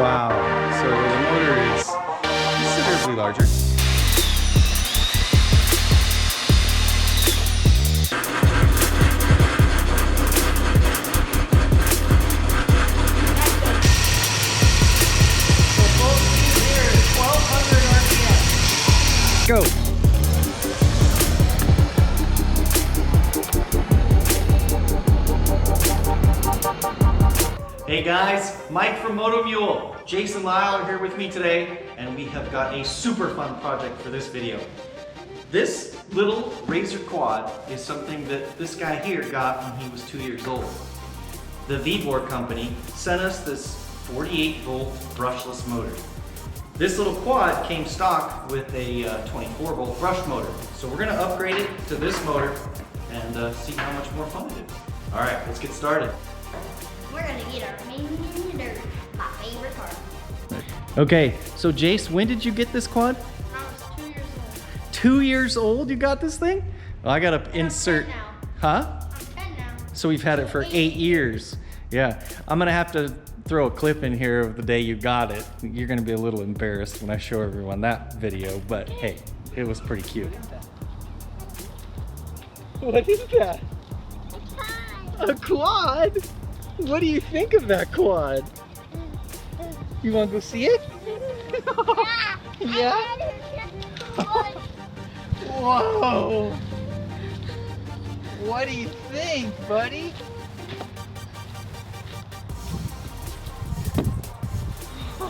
Wow, so the motor is considerably larger. Go! Hey guys, Mike from Moto-Mule. Jason Lyle are here with me today, and we have got a super fun project for this video. This little Razor quad is something that this guy here got when he was 2 years old. The V-Board company sent us this 48-volt brushless motor. This little quad came stock with a 24-volt brush motor. So we're gonna upgrade it to this motor and see how much more fun it is. All right, let's get started. We're gonna get our mini dirt, my favorite part. Okay, so Jace, when did you get this quad? I was 2 years old. 2 years old you got this thing? Well, I gotta insert, 10 now. huh? I'm 10 now. So we've had it for 8 years. Yeah, I'm gonna have to throw a clip in here of the day you got it. You're gonna be a little embarrassed when I show everyone that video, but hey, it was pretty cute. What is that? A quad? What do you think of that quad? You wanna go see it? Yeah? Whoa! What do you think, buddy?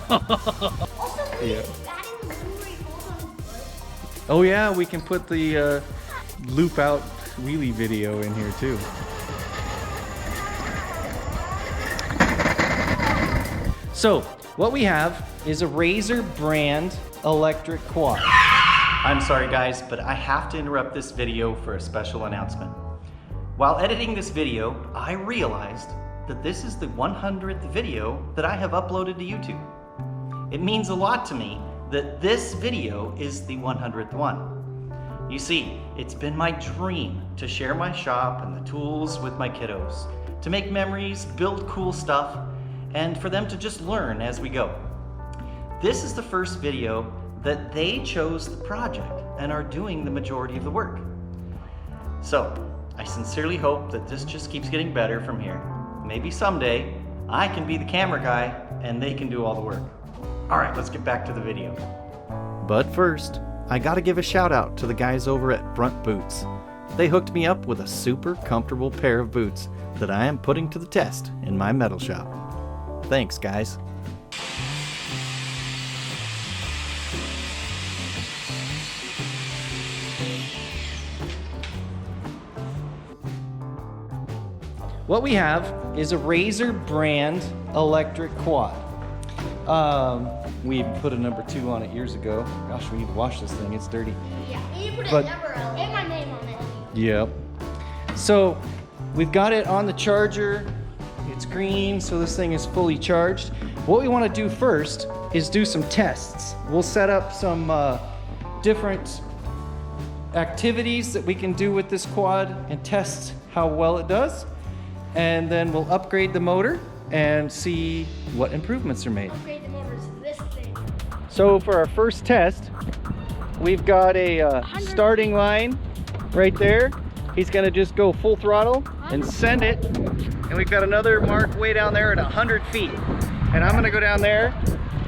Also, Yeah. add in the room where he holds on his foot. Oh yeah, we can put the loop out wheelie video in here too. So what we have is a Razor brand electric quad. I'm sorry guys, but I have to interrupt this video for a special announcement. While editing this video, I realized that this is the 100th video that I have uploaded to YouTube. It means a lot to me that this video is the 100th one. You see, it's been my dream to share my shop and the tools with my kiddos, to make memories, build cool stuff, and for them to just learn as we go. This is the first video that they chose the project and are doing the majority of the work. So, I sincerely hope that this just keeps getting better from here. Maybe someday, I can be the camera guy and they can do all the work. All right, let's get back to the video. But first, I gotta give a shout out to the guys over at Front Boots. They hooked me up with a super comfortable pair of boots that I am putting to the test in my metal shop. Thanks, guys. What we have is a Razor brand electric quad. We put a number 2 on it years ago. Gosh, we need to wash this thing, it's dirty. Yeah, you put But- a number and my name on it. Yep. So we've got it on the charger. It's green, so this thing is fully charged. What we want to do first is do some tests. We'll set up some different activities that we can do with this quad and test how well it does. And then we'll upgrade the motor and see what improvements are made. Upgrade the motors to this thing. So for our first test, we've got a starting line right there. He's gonna just go full throttle and send it. And we've got another mark way down there at 100 feet. And I'm gonna go down there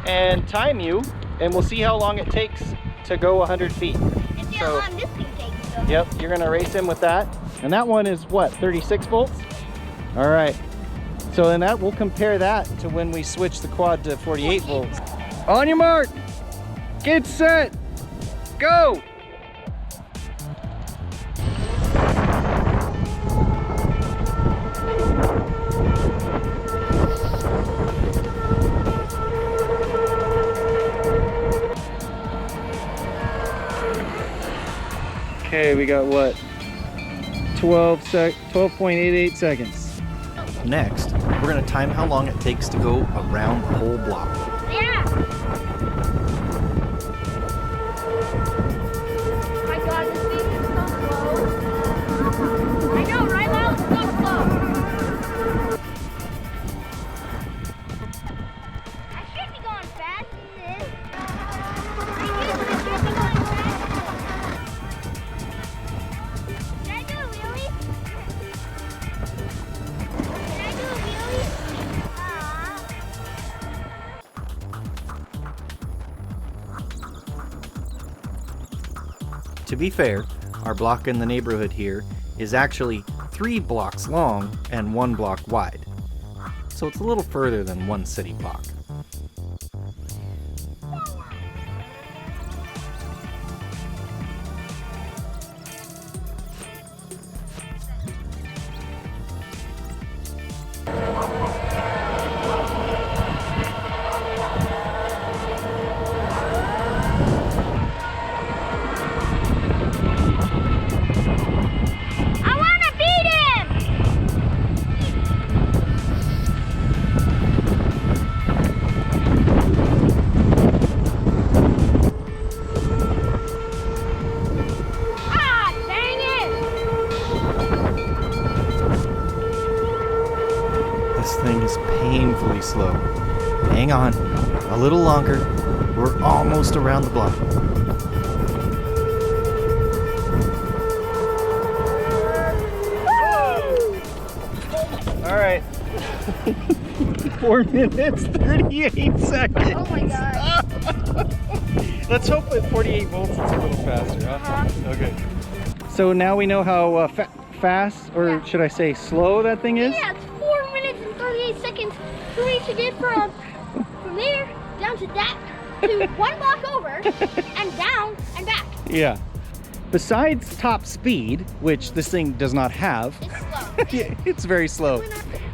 and time you, and we'll see how long it takes to go 100 feet. And see how long this thing takes. So. Yep, you're gonna race him with that. And that one is what, 36 volts? All right. So then we'll compare that to when we switch the quad to 48 volts. On your mark, get set, go! Okay, we got what? 12.88 seconds. Next, we're gonna time how long it takes to go around the whole block. Yeah. Oh my God, this thing is so to be fair, our block in the neighborhood here is actually 3 blocks long and 1 block wide. So it's a little further than one city block. This thing is painfully slow. Hang on, a little longer. We're almost around the block. All right. 4 minutes, 38 seconds. Oh my god. Let's hope at 48 volts it's a little faster, huh? Okay. So now we know how fast, or Yeah. should I say slow, that thing is? Yeah, it's 4 minutes and 38 seconds for me to get from there down to that to 1 block over and down and back. Yeah. Besides top speed, which this thing does not have, It's slow. it's very slow.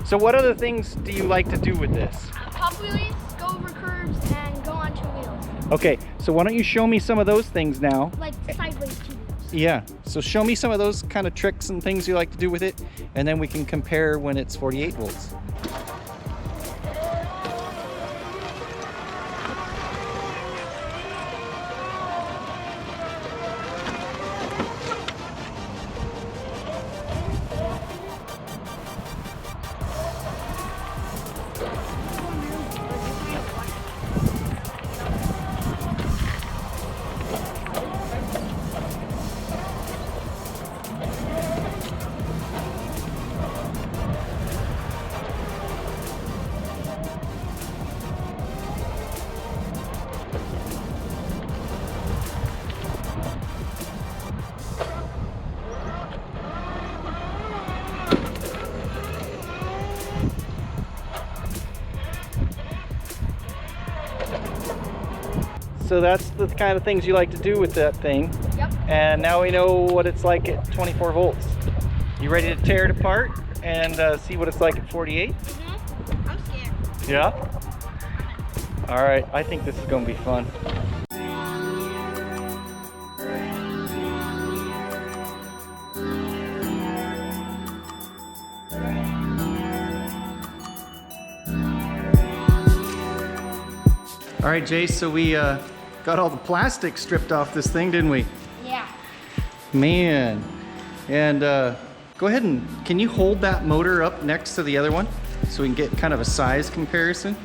So what other things do you like to do with this? Pop wheelies, go over curves, and go on 2 wheels. Okay, so why don't you show me some of those things now? Like sideways 2 wheels. Yeah, so show me some of those kind of tricks and things you like to do with it, and then we can compare when it's 48 volts. So that's the kind of things you like to do with that thing. Yep. And now we know what it's like at 24 volts. You ready to tear it apart and see what it's like at 48? I'm scared. Yeah? All right, I think this is gonna be fun. All right, Jace, so we got all the plastic stripped off this thing, didn't we? Yeah. Man. And go ahead and, can you hold that motor up next to the other one so we can get kind of a size comparison?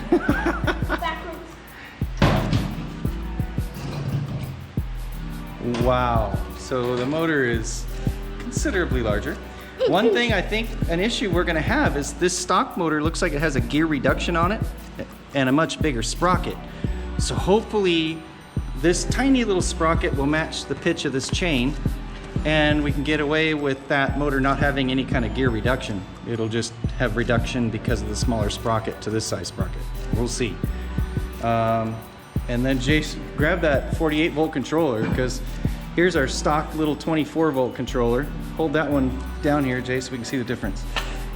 Backwards. Wow. So the motor is considerably larger. One thing I think an issue we're gonna have is this stock motor looks like it has a gear reduction on it and a much bigger sprocket. So hopefully this tiny little sprocket will match the pitch of this chain and we can get away with that motor not having any kind of gear reduction. It'll just have reduction because of the smaller sprocket to this size sprocket. We'll see. And then Jason, grab that 48 volt controller because here's our stock little 24 volt controller. Hold that one down here, Jay, so we can see the difference.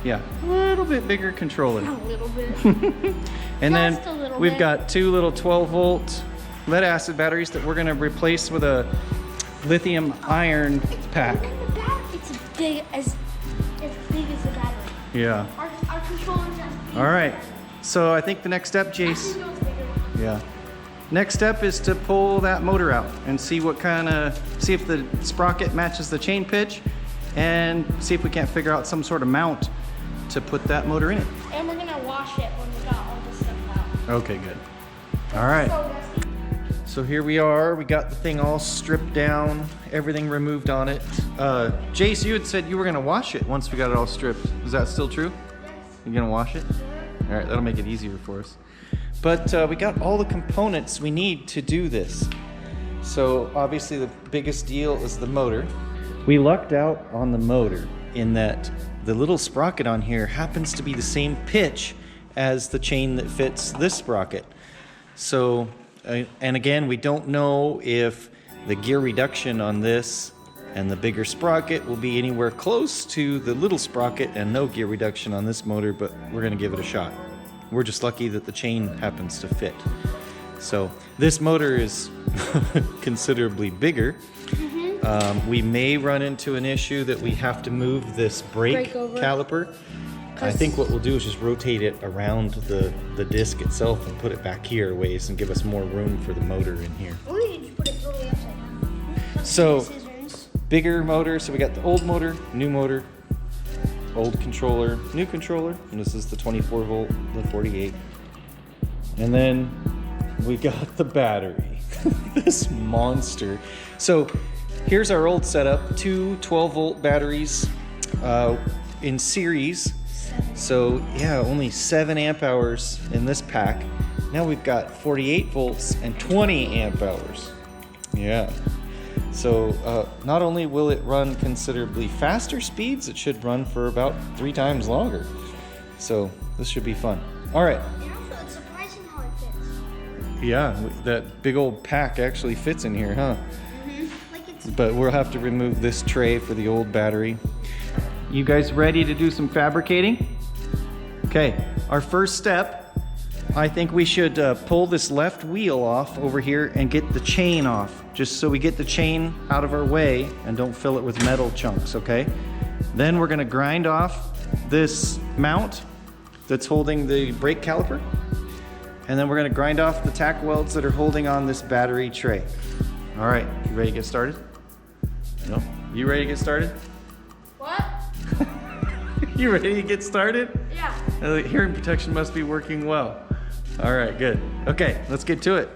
Yeah, a little bit bigger controller. A little bit. And then Just a little we've bit. got 2 little 12 volt lead acid batteries that we're gonna replace with a lithium iron pack. It's as big as the battery. Yeah. Our controller's as big. All right. So I think the next step, Jace. Actually, no, it's bigger. Yeah. Next step is to pull that motor out and see what see if the sprocket matches the chain pitch and see if we can't figure out some sort of mount to put that motor in it. And we're gonna wash it when we got all this stuff out. Okay, good. All right. So dusty. So here we are. We got the thing all stripped down, everything removed on it. Jace, you had said you were gonna wash it once we got it all stripped. Is that still true? Yes. You gonna wash it? All right, that'll make it easier for us. But we got all the components we need to do this. So obviously the biggest deal is the motor. We lucked out on the motor in that the little sprocket on here happens to be the same pitch as the chain that fits this sprocket. So, and again, we don't know if the gear reduction on this and the bigger sprocket will be anywhere close to the little sprocket and no gear reduction on this motor, but we're gonna give it a shot. We're just lucky that the chain happens to fit. So this motor is considerably bigger. We may run into an issue that we have to move this brake caliper. I think what we'll do is just rotate it around the disc itself and put it back here a ways and give us more room for the motor in here. Or you just put it totally upside down. So bigger motor, so we got the old motor, old controller, new controller, and this is the 24 volt, the 48. And then we got the battery, this monster. So here's our old setup, two 12 volt batteries in series. So yeah, only 7 amp hours in this pack. Now we've got 48 volts and 20 amp hours. Yeah. So not only will it run considerably faster speeds, it should run for about 3 times longer. So this should be fun. All right. And also, it's surprising how it fits. Yeah, that big old pack actually fits in here, huh? Like it's But we'll have to remove this tray for the old battery. You guys ready to do some fabricating? Okay, our first step, I think we should pull this left wheel off over here and get the chain off, just so we get the chain out of our way and don't fill it with metal chunks, okay? Then we're gonna grind off this mount that's holding the brake caliper, and then we're gonna grind off the tack welds that are holding on this battery tray. All right, you ready to get started? No? You ready to get started? what? You ready to get started? Yeah. The hearing protection must be working well. All right, good. Okay, let's get to it.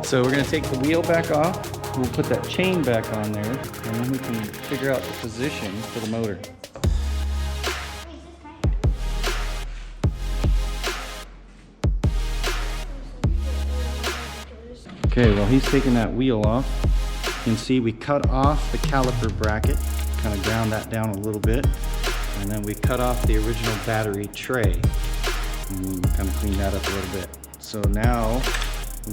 So we're gonna take the wheel back off. We'll put that chain back on there, and then we can figure out the position for the motor. Okay, well he's taking that wheel off. You can see we cut off the caliper bracket, kind of ground that down a little bit, and then we cut off the original battery tray, and kind of clean that up a little bit. So now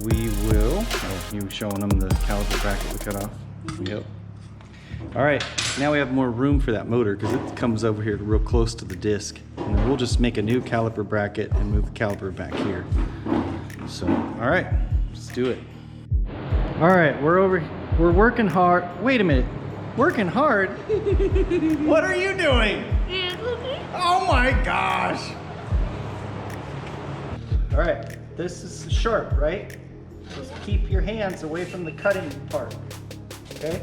we will, you showing them the caliper bracket we cut off? Yep. All right, now we have more room for that motor because it comes over here real close to the disc. And then we'll just make a new caliper bracket and move the caliper back here. So, all right, let's do it. All right, we're working hard. Wait a minute, working hard? What are you doing? Oh my gosh. All right, this is sharp, right? Just keep your hands away from the cutting part, okay?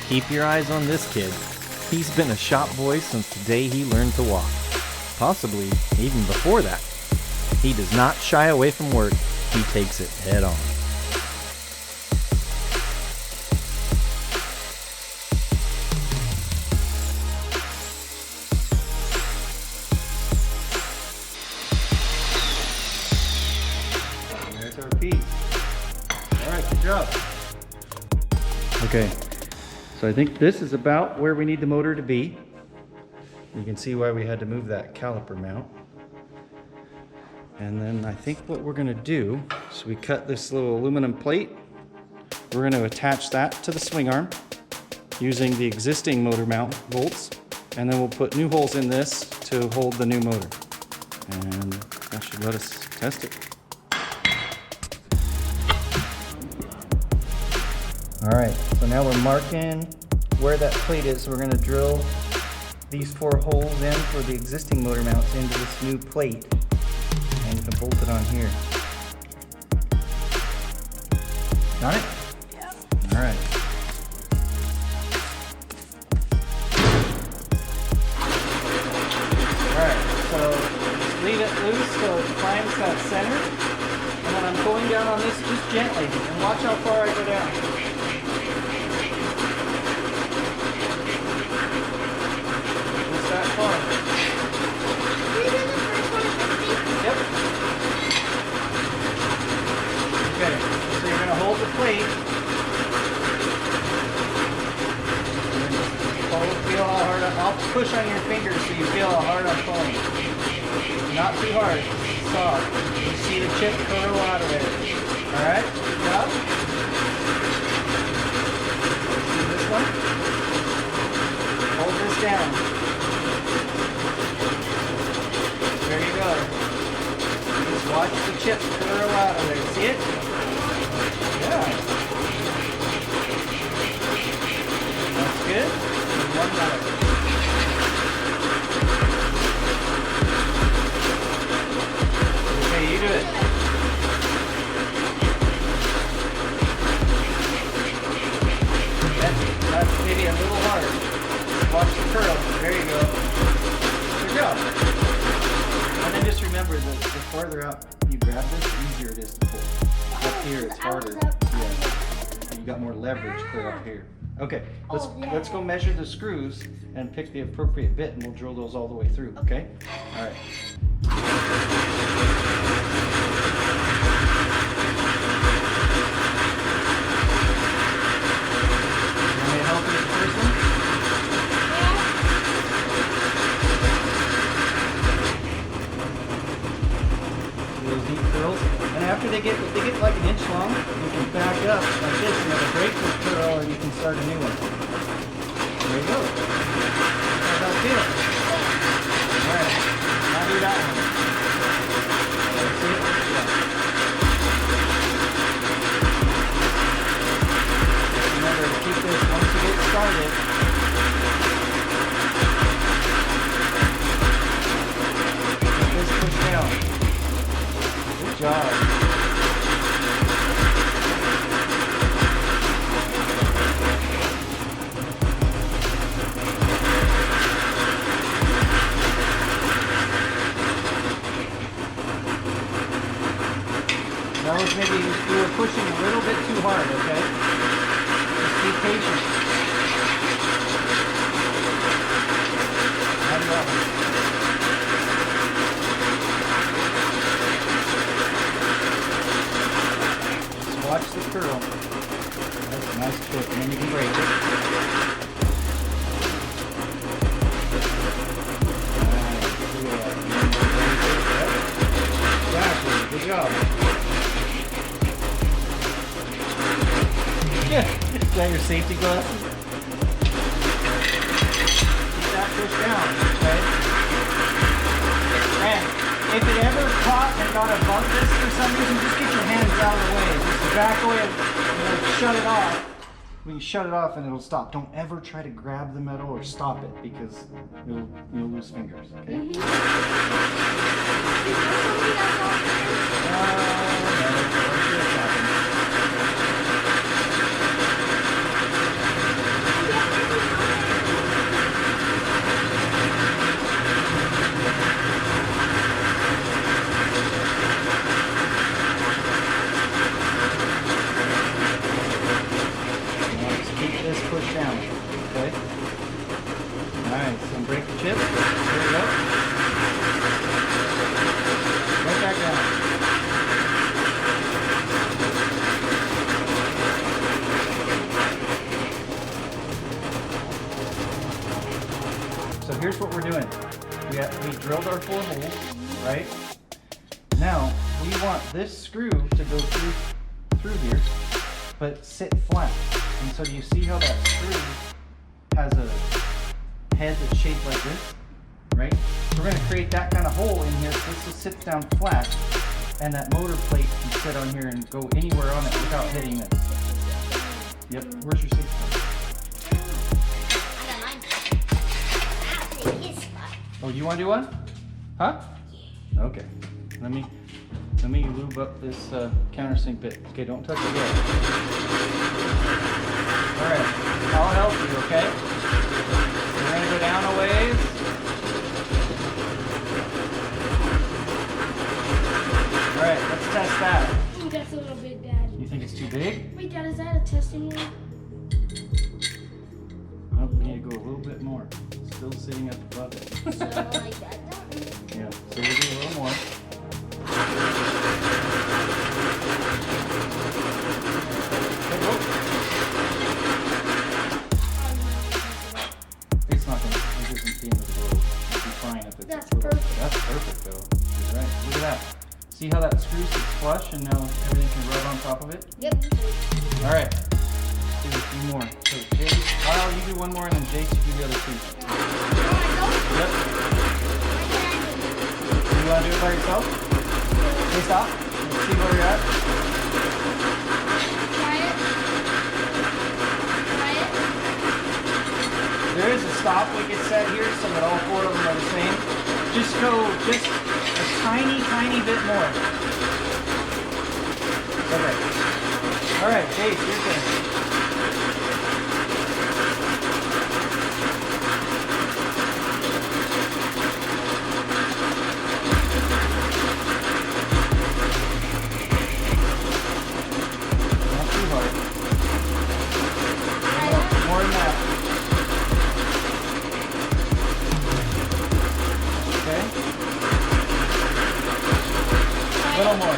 Keep your eyes on this kid. He's been a shop boy since the day he learned to walk. Possibly even before that. He does not shy away from work. He takes it head on. There's our piece. All right, good job. Okay, so I think this is about where we need the motor to be. You can see why we had to move that caliper mount. And then I think what we're gonna do is we cut this little aluminum plate. We're gonna attach that to the swing arm using the existing motor mount bolts. And then we'll put new holes in this to hold the new motor. And that should let us test it. All right, so now we're marking where that plate is. So we're gonna drill these 4 holes in for the existing motor mounts into this new plate. And you can bolt it on here. Got it? Yep. All right. All right, so just leave it loose so it finds that center. And then I'm going down on this just gently. And watch how far I go down. Just that far. Can you do the first one at 50? Yep. Okay, so you're going to hold the plate. Feel how hard I'll push on your fingers so you feel how hard I'm pulling. Not too hard, soft. You see the chip curl out of it. Alright, good job. See this one? Hold this down. There you go. Just watch the chip curl out of there. See it? Yeah. That's good. One more. Okay, you do it. That's maybe a little hard. Watch the curl. There you go. Good job. And then just remember that the farther out you grab this, the easier it is to pull. Up here it's harder. Yeah. You got more leverage clear up here. Okay, let's go measure the screws and pick the appropriate bit, and we'll drill those all the way through, okay? All right. You want me to help you with the first one? Those deep curls. And after if they get like an inch long, you can back up like this and have a break this curl, and you can start a new one. There you go. How does that feel? Alright, now do that one. See it? Yeah. Remember to keep this once you get started. Keep this pushed down. Good job. Maybe you were pushing a little bit too hard, okay? Just be patient. How do you want it? Just watch the curl. That's a nice chip, and then you can break it. Exactly. Good job. Is that your safety glasses? Keep that pushed down, okay? And if it ever caught and got above this for some reason, just get your hands out of the way. Just back away and shut it off. When you shut it off and it'll stop. Don't ever try to grab the metal or stop it because you'll lose fingers, okay? No, push down, okay? Alright, so break the chip. There we go. Right back down. So here's what we're doing. We drilled our 4 holes, right? Now, we want this screw to go through here, but sit flat. And so do you see how that screw has a head that's shaped like this, right? We're going to create that kind of hole in here so this just sits down flat, and that motor plate can sit on here and go anywhere on it without hitting this. Yep, where's your safety belt? Oh, you want to do one? Huh? Okay. Let me lube up this countersink bit. Okay, don't touch it yet. All right, I'll help you. Okay. We're gonna go down a ways. All right, let's test that. Ooh, that's a little big, Dad. You think it's too big? Wait, Dad, is that a testing one? Oh, we need to go a little bit more. It's still sitting up above it. So, like that. Yeah, so we'll do a little more. It's not going to, it isn't the end of the world. It'll be fine if it's That's a little, perfect. That's perfect though. You're right. Look at that. See how that screw sits flush and now everything can rub on top of it? Yep. All right. Let's do a few more. So Jace, Lyle, you do one more and then Jace, you do the other two. Yep. You want to do it by yourself? Okay, stop. Let's see where you're at. Try it. Try it. There is a stop we can set here so that all four of them are the same. Just go just a tiny, tiny bit more. Okay. All right, Jace, your turn. Not too hard. More than that. Okay. A little more.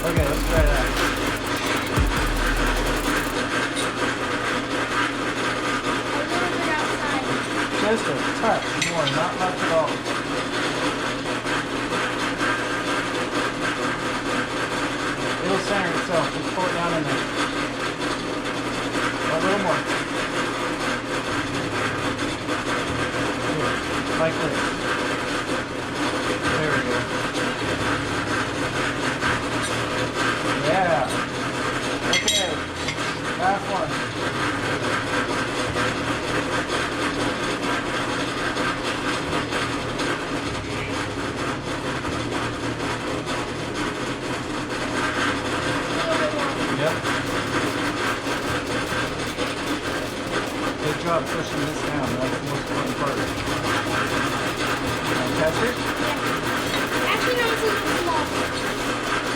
Okay, let's try that. Just a touch more, not much at all. It'll center itself. Just pull it down in there. A little more. Like this. There we go. Yeah. Okay. Last one. Yep. Good job pushing this down. That's the most important part. Test it? Actually, no, it's a little small.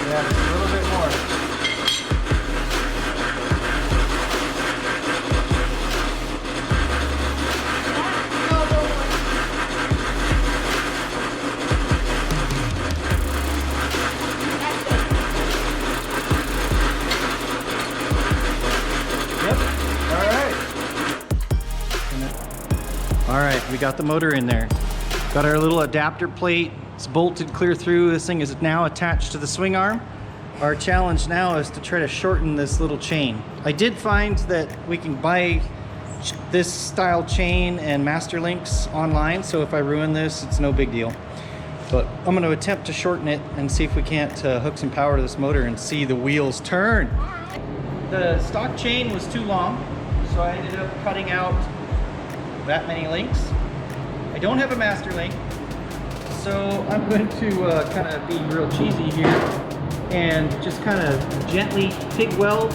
Yeah, just a little bit more. No, no, no. That's good. Yep. All right, we got the motor in there. Got our little adapter plate. It's bolted clear through. This thing is now attached to the swing arm. Our challenge now is to try to shorten this little chain. I did find that we can buy this style chain and master links online, so if I ruin this, it's no big deal. But I'm going to attempt to shorten it and see if we can't hook some power to this motor and see the wheels turn. The stock chain was too long, so I ended up cutting out that many links. I don't have a master link, so I'm going to kind of be real cheesy here and just kind of gently TIG weld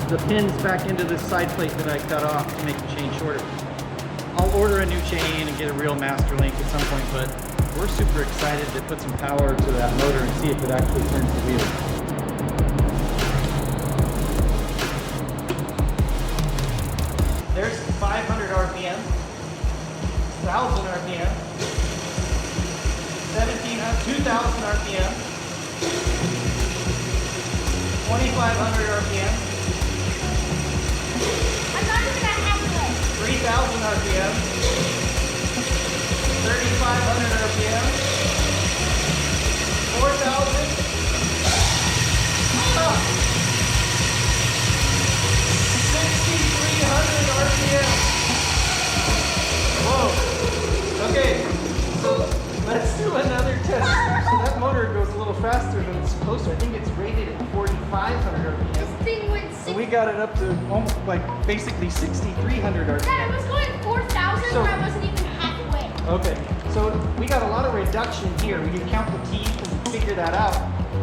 the pins back into this side plate that I cut off to make the chain shorter. I'll order a new chain and get a real master link at some point, but we're super excited to put some power to that motor and see if it actually turns the wheel. There's 500 RPM, 1,000 RPM, 2,000 RPM, 2,500 RPM, I'm not even at halfway. 3,000 RPM, 3,500 RPM, 4,000, 6,300 RPM. faster than it's supposed to. I think it's rated at 4,500 RPM. This thing went 6. And we got it up to almost like basically 6,300 RPM. Dad, it was going 4,000 So- when I wasn't even halfway. Okay, so we got a lot of reduction here. We can count the teeth and figure that out.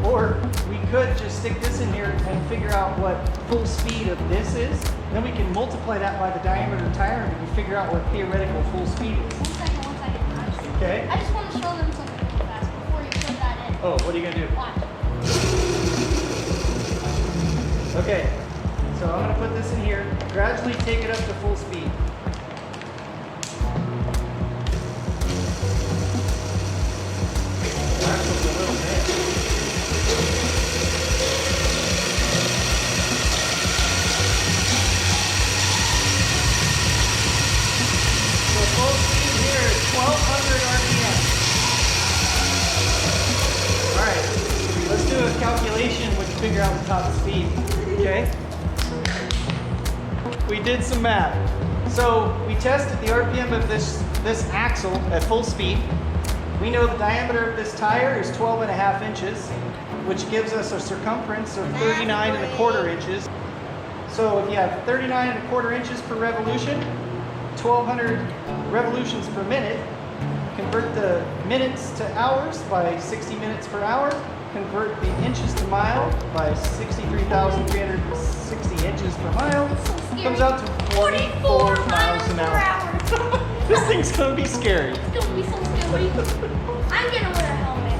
Or we could just stick this in here and figure out what full speed of this is. Then we can multiply that by the diameter of the tire and we can figure out what theoretical full speed is. 1 second, 1 second. Okay? I just want to show them something real fast before you put that in. Oh, what are you gonna do? Watch. Okay, so I'm gonna put this in here, gradually take it up to full speed. Axle's a little bit. So full speed here is 1,200 RPM. All right, let's do a calculation which figure out the top speed. Okay? We did some math. So we tested the RPM of this axle at full speed. We know the diameter of this tire is 12.5 inches, which gives us a circumference of 39.25 inches. So if you have 39.25 inches per revolution, 1,200 revolutions per minute, convert the minutes to hours by 60 minutes per hour, convert the inches to mile by 63,360 inches per mile, comes out to 44 miles an hour. This thing's gonna be scary. It's gonna be so scary. I'm gonna wear a helmet.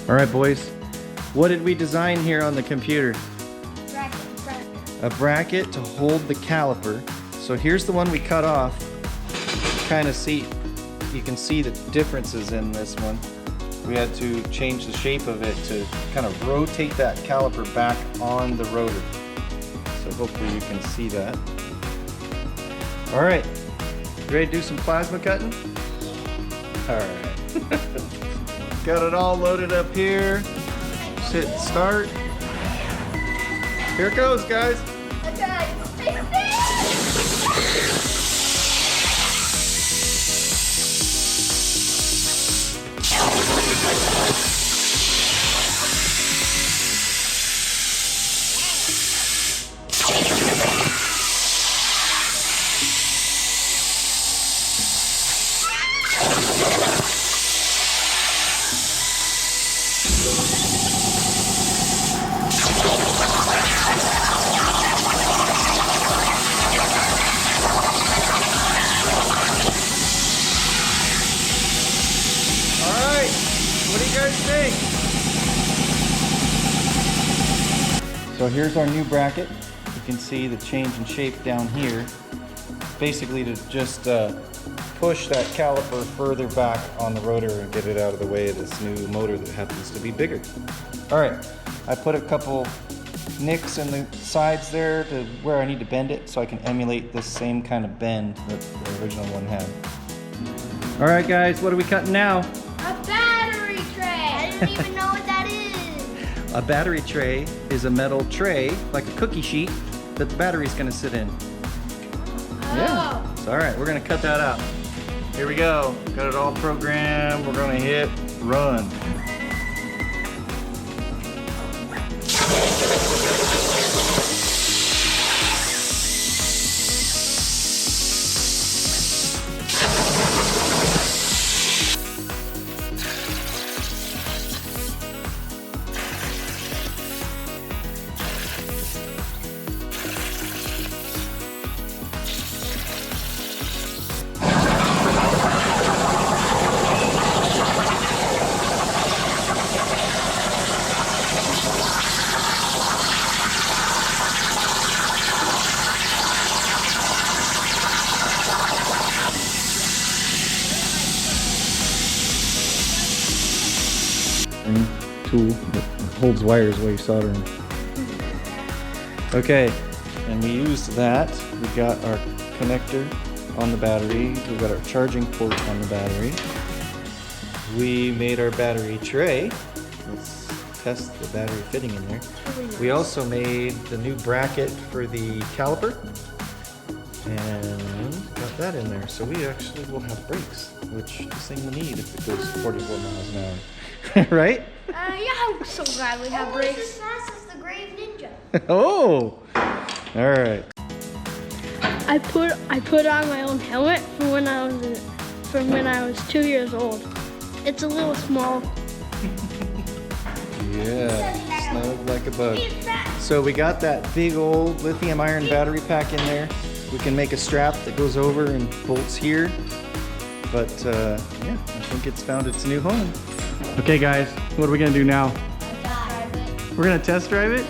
All right, boys. What did we design here on the computer? Bracket. A bracket to hold the caliper. So here's the one we cut off. You can see the differences in this one. We had to change the shape of it to kind of rotate that caliper back on the rotor. So hopefully you can see that. All right, you ready to do some plasma cutting? All right. Got it all loaded up here. Just hit start. Here it goes, guys. Okay. What do you guys think? So here's our new bracket. You can see the change in shape down here. Basically to just push that caliper further back on the rotor and get it out of the way of this new motor that happens to be bigger. All right, I put a couple nicks in the sides there to where I need to bend it so I can emulate this same kind of bend that the original one had. All right, guys, what are we cutting now? A battery tray. I don't even know what that is. A battery tray is a metal tray, like a cookie sheet, that the battery's gonna sit in. Yeah. So, all right, we're gonna cut that out. Here we go. Got it all programmed. We're gonna hit run. Tool that holds wires while you solder them. Okay, and we used that. We got our connector on the battery. We got our charging port on the battery. We made our battery tray. Let's test the battery fitting in there. We also made the new bracket for the caliper and got that in there. So we actually will have brakes, which this thing will need if it goes 44 miles an hour. Right? Yeah, I'm so glad we have brakes. Almost as fast as the Grave Ninja. Oh! All right. I put on my own helmet from when I was 2 years old. It's a little small. Yeah, snug like a bug. So we got that big old lithium iron battery pack in there. We can make a strap that goes over and bolts here. But yeah, I think it's found its new home. Okay guys, what are we gonna do now? We're gonna test drive it?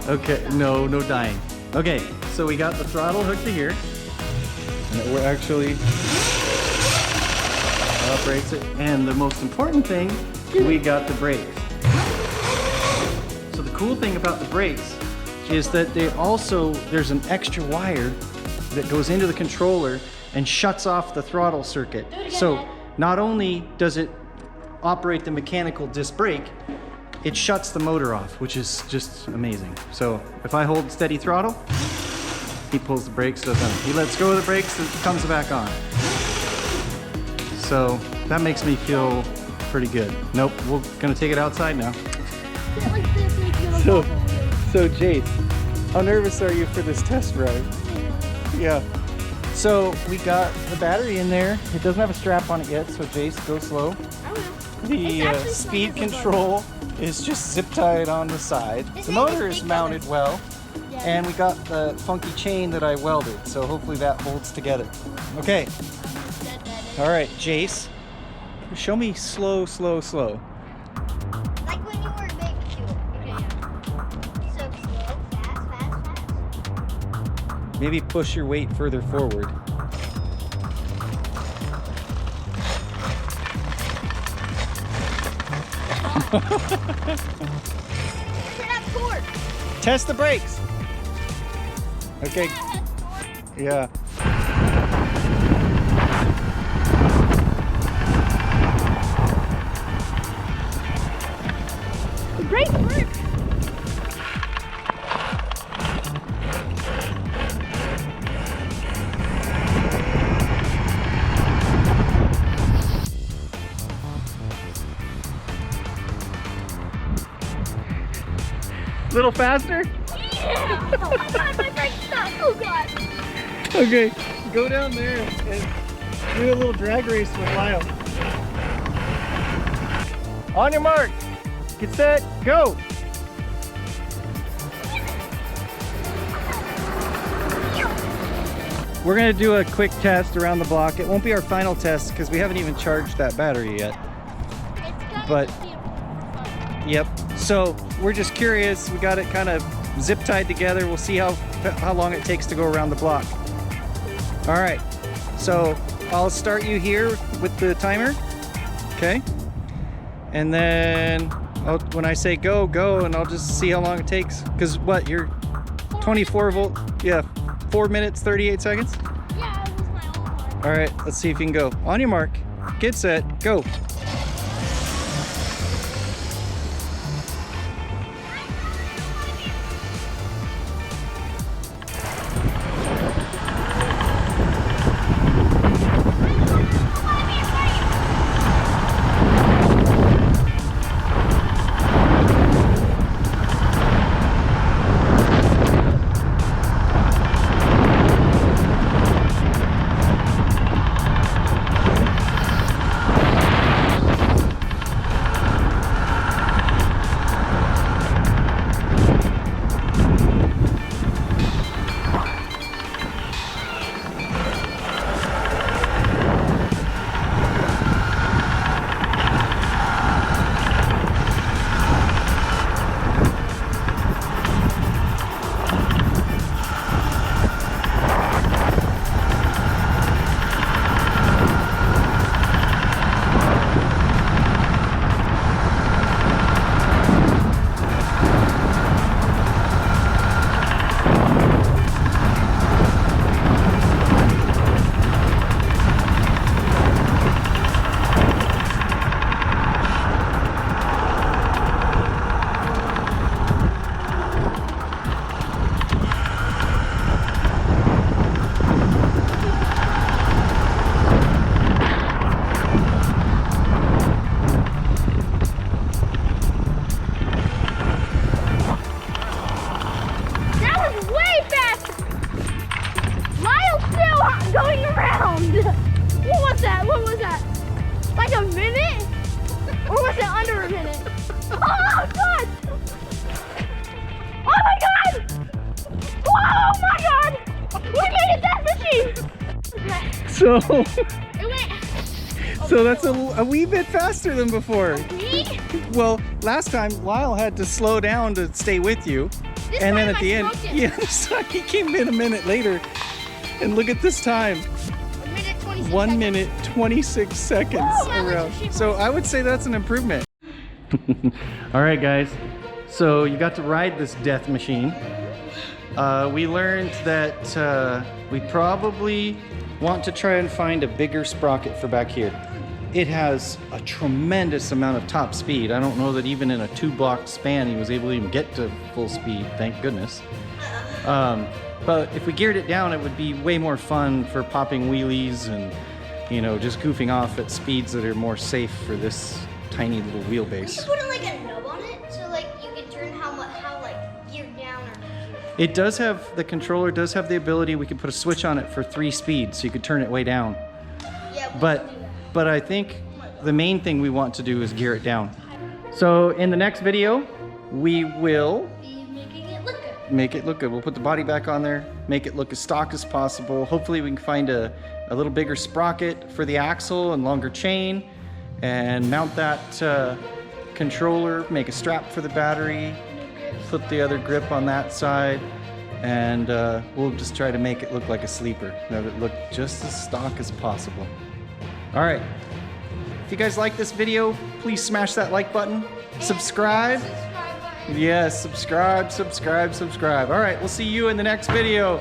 Okay, no dying. Okay, so we got the throttle hooked to here. And we're actually operates it. And the most important thing, we got the brakes. So the cool thing about the brakes is that there's an extra wire that goes into the controller and shuts off the throttle circuit. So not only does it operate the mechanical disc brake, it shuts the motor off, which is just amazing. So if I hold steady throttle, he pulls the brakes, he lets go of the brakes, it comes back on. So that makes me feel pretty good. Nope, we're gonna take it outside now. So Jace, how nervous are you for this test drive? Yeah. So we got the battery in there. It doesn't have a strap on it yet, so Jace, go slow. I will. The speed control is just zip tied on the side. The motor is mounted well, and we got the funky chain that I welded, so hopefully that holds together. Okay. All right, Jace, show me slow. Like when you were a baby too. Okay. So slow, fast. Maybe push your weight further forward. Test the brakes. Okay. Yeah. The brakes work. Little faster? Yeah! Oh god, my brakes stuck! Oh god! Okay, go down there and do a little drag race with Lyle. On your mark, get set, go! We're gonna do a quick test around the block. It won't be our final test because we haven't even charged that battery yet. But, yep. So we're just curious. We got it kind of zip tied together. We'll see how long it takes to go around the block. All right. So I'll start you here with the timer. Okay. And then when I say go, go, and I'll just see how long it takes. Because what, you're 24 volt? Yeah, 4 minutes, 38 seconds? Yeah, it was my own one. All right, let's see if you can go. On your mark, get set, go. So, It went. so that's a wee bit faster than before. Me? Well, last time Lyle had to slow down to stay with you. This And then time at I the end, smoked him. yeah, this time he came in a minute later. And look at this time. 1 minute 26 1 minute 26 seconds Woo, my around. electric sheep So was- I would say that's an improvement. All right, guys. So you got to ride this death machine. We learned that we probably want to try and find a bigger sprocket for back here. It has a tremendous amount of top speed. I don't know that even in a 2-block span he was able to even get to full speed, thank goodness. But if we geared it down, it would be way more fun for popping wheelies and, you know, just goofing off at speeds that are more safe for this tiny little We wheelbase. should put like a nub on it so like you can turn how like geared down or It does have, the controller does have the ability, we could put a switch on it for 3 speeds, so you could turn it way down. yeah. we But, should do that. but I think the main thing we want to do is gear it down. So in the next video, we will Be making it look good. make it look good. We'll put the body back on there, make it look as stock as possible. Hopefully we can find a little bigger sprocket for the axle and longer chain, and mount that controller, make a strap for the battery, put the other grip on that side, and we'll just try to make it look like a sleeper. Have it look just as stock as possible. All right. If you guys like this video, please smash that like button. Subscribe. Subscribe button. Yes, subscribe. All right, we'll see you in the next video.